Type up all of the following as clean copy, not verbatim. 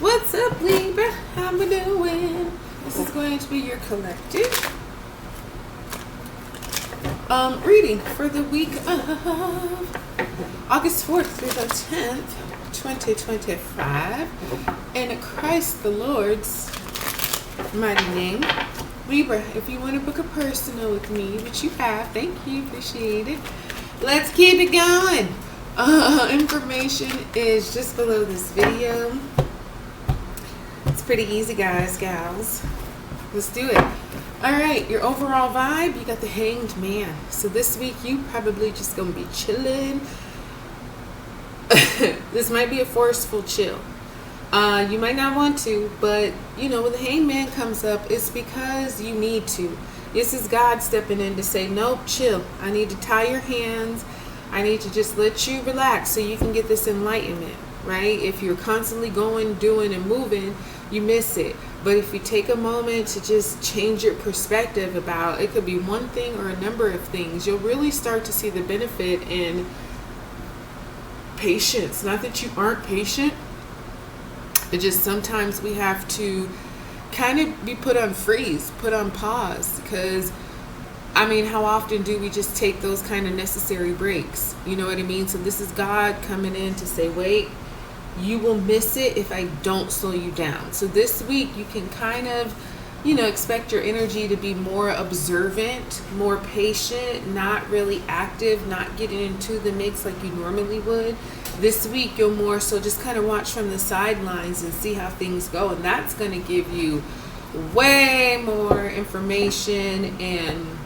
What's up, Libra? How we doing? This is going to be your collective reading for the week of August 4th through the 10th, 2025. In Christ the Lord's mighty name. Libra, if you want to book a personal with me, which you have, thank you, appreciate it. Let's keep it going. Information is just below this video. It's pretty easy, guys, gals. Let's do it. All right, your overall vibe, you got the Hanged Man. So this week, you probably just gonna be chilling. This might be a forceful chill. You might not want to, but you know, when the Hanged Man comes up, it's because you need to. This is God stepping in to say, nope, chill. I need to tie your hands. I need to just let you relax so you can get this enlightenment, right? If you're constantly going, doing, and moving, you miss it. But if you take a moment to just change your perspective about, it could be one thing or a number of things, you'll really start to see the benefit in patience. Not that you aren't patient, but just sometimes we have to kind of be put on freeze, put on pause, because I mean, how often do we just take those kind of necessary breaks? You know what I mean? So this is God coming in to say, wait, you will miss it if I don't slow you down. So this week you can kind of, you know, expect your energy to be more observant, more patient, not really active, not getting into the mix like you normally would. This week you'll more so just kind of watch from the sidelines and see how things go. And that's going to give you way more information and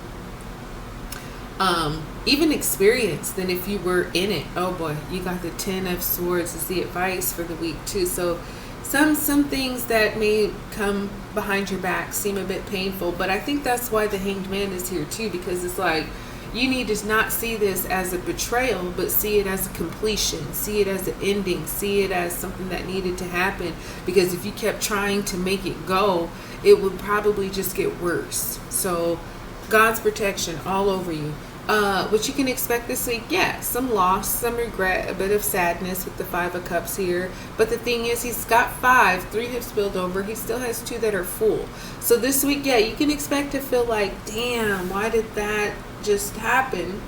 even experience than if you were in it. Oh boy, you got the 10 of Swords as the advice for the week too. So some things that may come behind your back seem a bit painful, but I think that's why the Hanged Man is here too, because it's like you need to not see this as a betrayal, but see it as a completion, see it as an ending, see it as something that needed to happen, because if you kept trying to make it go, it would probably just get worse. So God's protection all over you. What you can expect this week, yeah, some loss, some regret, a bit of sadness with the 5 of Cups here. But the thing is, he's got 5, 3 have spilled over. He still has 2 that are full. So this week, yeah, you can expect to feel like, damn, why did that just happen?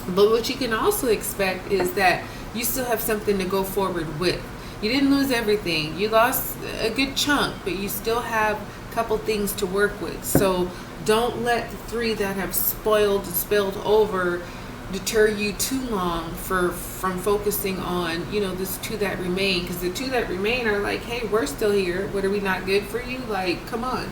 But what you can also expect is that you still have something to go forward with. You didn't lose everything. You lost a good chunk, but you still have a couple things to work with. So don't let the 3 that have spilled over deter you too long from focusing on, you know, this 2 that remain, because the 2 that remain are like, hey, we're still here. What, are we not good for you? Like, come on.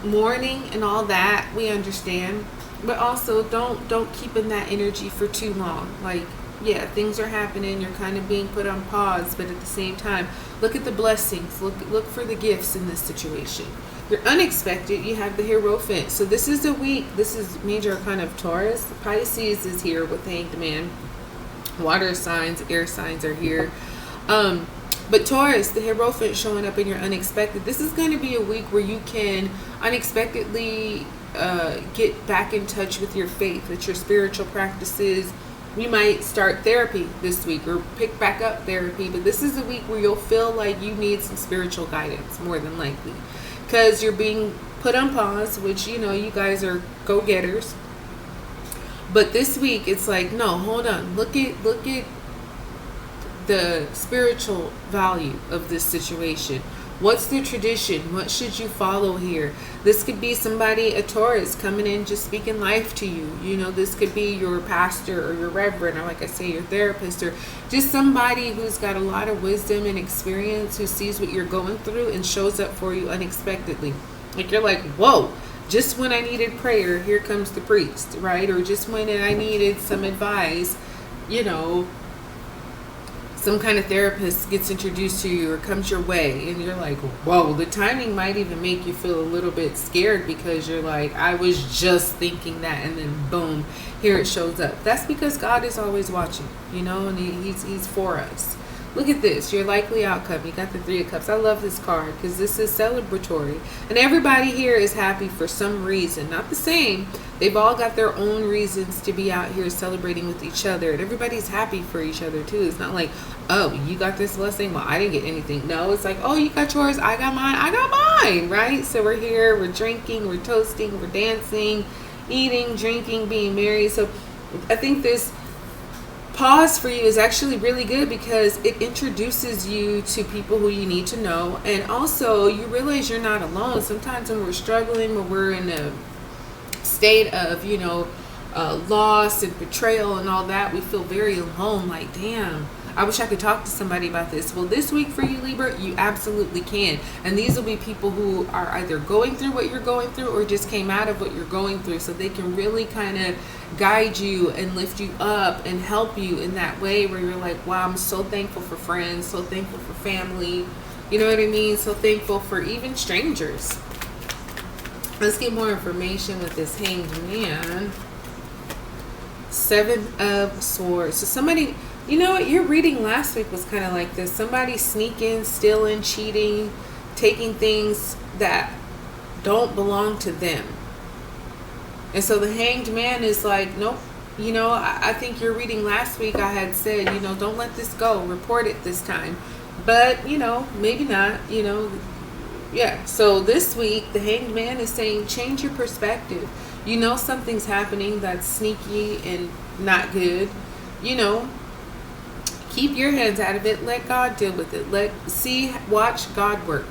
Mourning and all that, we understand, but also don't keep in that energy for too long. Like, yeah, things are happening, you're kind of being put on pause, but at the same time, look at the blessings, look for the gifts in this situation. You're unexpected, you have the Hierophant. So this is a week, this is major kind of Taurus. Pisces is here with the Hanged Man. Water signs, air signs are here. But Taurus, the Hierophant showing up in your unexpected. This is going to be a week where you can unexpectedly get back in touch with your faith, with your spiritual practices. You might start therapy this week or pick back up therapy, but this is a week where you'll feel like you need some spiritual guidance, more than likely, because you're being put on pause, which, you know, you guys are go-getters. But this week it's like, no, hold on, look at the spiritual value of this situation. What's the tradition? What should you follow here? This could be somebody, a Taurus, coming in just speaking life to you. You know, this could be your pastor or your reverend, or like I say, your therapist, or just somebody who's got a lot of wisdom and experience, who sees what you're going through and shows up for you unexpectedly. Like, you're like, whoa, just when I needed prayer, here comes the priest, right? Or just when I needed some advice, you know, some kind of therapist gets introduced to you or comes your way, and you're like, whoa, the timing might even make you feel a little bit scared, because you're like, I was just thinking that, and then boom, here it shows up. That's because God is always watching, you know, and he's for us. Look at this, your likely outcome. You got the Three of Cups. I love this card because this is celebratory. And everybody here is happy for some reason. Not the same. They've all got their own reasons to be out here celebrating with each other. And everybody's happy for each other too. It's not like, oh, you got this blessing, well, I didn't get anything. No, it's like, oh, you got yours, I got mine, right? So we're here, we're drinking, we're toasting, we're dancing, eating, drinking, being merry. So I think this pause for you is actually really good because it introduces you to people who you need to know, and also you realize you're not alone. Sometimes when we're struggling, when we're in a state of loss and betrayal and all that, we feel very alone, like, damn, I wish I could talk to somebody about this. Well, this week for you, Libra, you absolutely can. And these will be people who are either going through what you're going through or just came out of what you're going through. So they can really kind of guide you and lift you up and help you in that way where you're like, wow, I'm so thankful for friends, so thankful for family. You know what I mean? So thankful for even strangers. Let's get more information with this Hanged Man. Seven of Swords. So somebody... You know what, your reading last week was kind of like this. Somebody sneaking, stealing, cheating, taking things that don't belong to them. And so the Hanged Man is like, nope. You know, I think your reading last week I had said, you know, don't let this go. Report it this time. But, you know, maybe not, you know. Yeah, so this week the Hanged Man is saying change your perspective. You know something's happening that's sneaky and not good. You know, keep your hands out of it. Let God deal with it. Watch God work.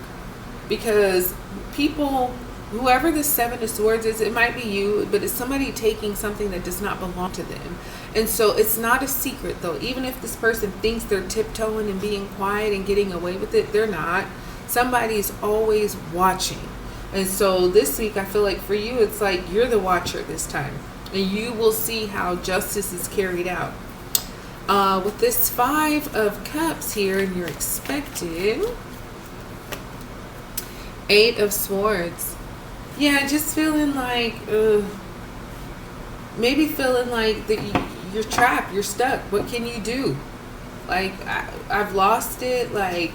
Because people, whoever the Seven of Swords is, it might be you, but it's somebody taking something that does not belong to them. And so it's not a secret though. Even if this person thinks they're tiptoeing and being quiet and getting away with it, they're not. Somebody's always watching. And so this week, I feel like for you, it's like you're the watcher this time. And you will see how justice is carried out. With this Five of Cups here, and you're expecting Eight of Swords. Yeah, just feeling like, maybe feeling like that you're trapped, you're stuck. What can you do? Like, I've lost it. Like,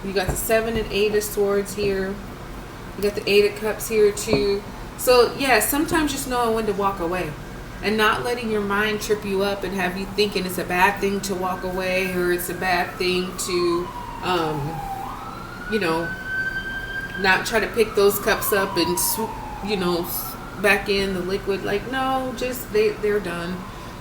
you got the Seven and Eight of Swords here. You got the Eight of Cups here too. So, yeah, sometimes just knowing when to walk away. And not letting your mind trip you up and have you thinking it's a bad thing to walk away or it's a bad thing to, you know, not try to pick those cups up and swoop, you know, back in the liquid. Like, no, just they're done.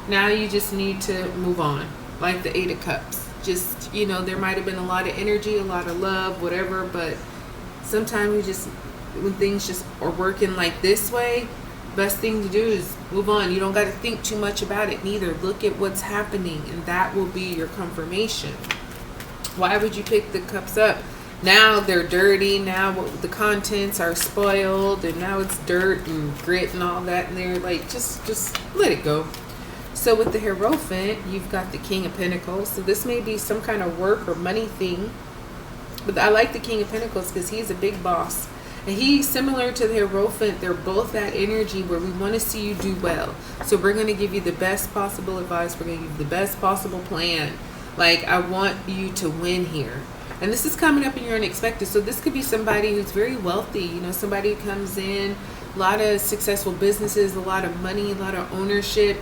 Now you just need to move on. Like the Eight of Cups. Just, you know, there might have been a lot of energy, a lot of love, whatever, but sometimes you just, when things just are working like this way, best thing to do is move on. You don't got to think too much about it neither. Look at what's happening and that will be your confirmation. Why would you pick the cups up? Now they're dirty. Now the contents are spoiled and now it's dirt and grit and all that, and they're like, just let it go. So with the Hierophant, you've got the King of Pentacles. So this may be some kind of work or money thing, but I like the King of Pentacles because he's a big boss. And he's similar to the Hierophant. They're both that energy where we want to see you do well. So we're going to give you the best possible advice. We're going to give you the best possible plan. Like, I want you to win here. And this is coming up and you're unexpected. So this could be somebody who's very wealthy. You know, somebody who comes in, a lot of successful businesses, a lot of money, a lot of ownership.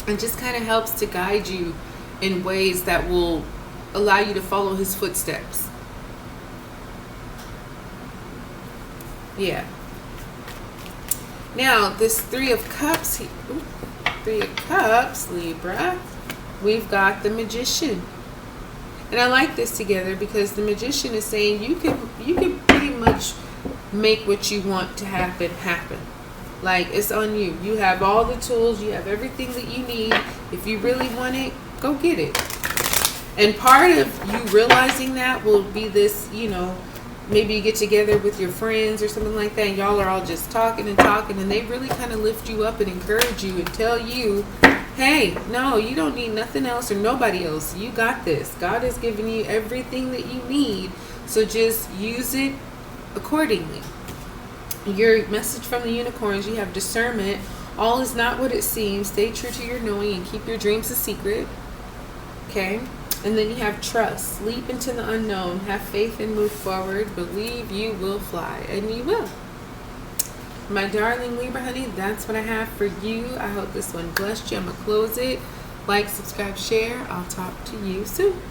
And just kind of helps to guide you in ways that will allow you to follow his footsteps. Yeah. Now, this Three of Cups, Three of Cups, Libra, we've got the Magician. And I like this together because the Magician is saying you can pretty much make what you want to happen. Like, it's on you. You have all the tools, you have everything that you need. If you really want it, go get it. And part of you realizing that will be this, you know, maybe you get together with your friends or something like that, and y'all are all just talking, and they really kind of lift you up and encourage you and tell you, hey, no, you don't need nothing else or nobody else. You got this. God has given you everything that you need, so just use it accordingly. Your message from the unicorns, you have discernment. All is not what it seems. Stay true to your knowing and keep your dreams a secret. Okay? And then you have trust. Leap into the unknown. Have faith and move forward. Believe you will fly. And you will. My darling Libra honey, that's what I have for you. I hope this one blessed you. I'm going to close it. Like, subscribe, share. I'll talk to you soon.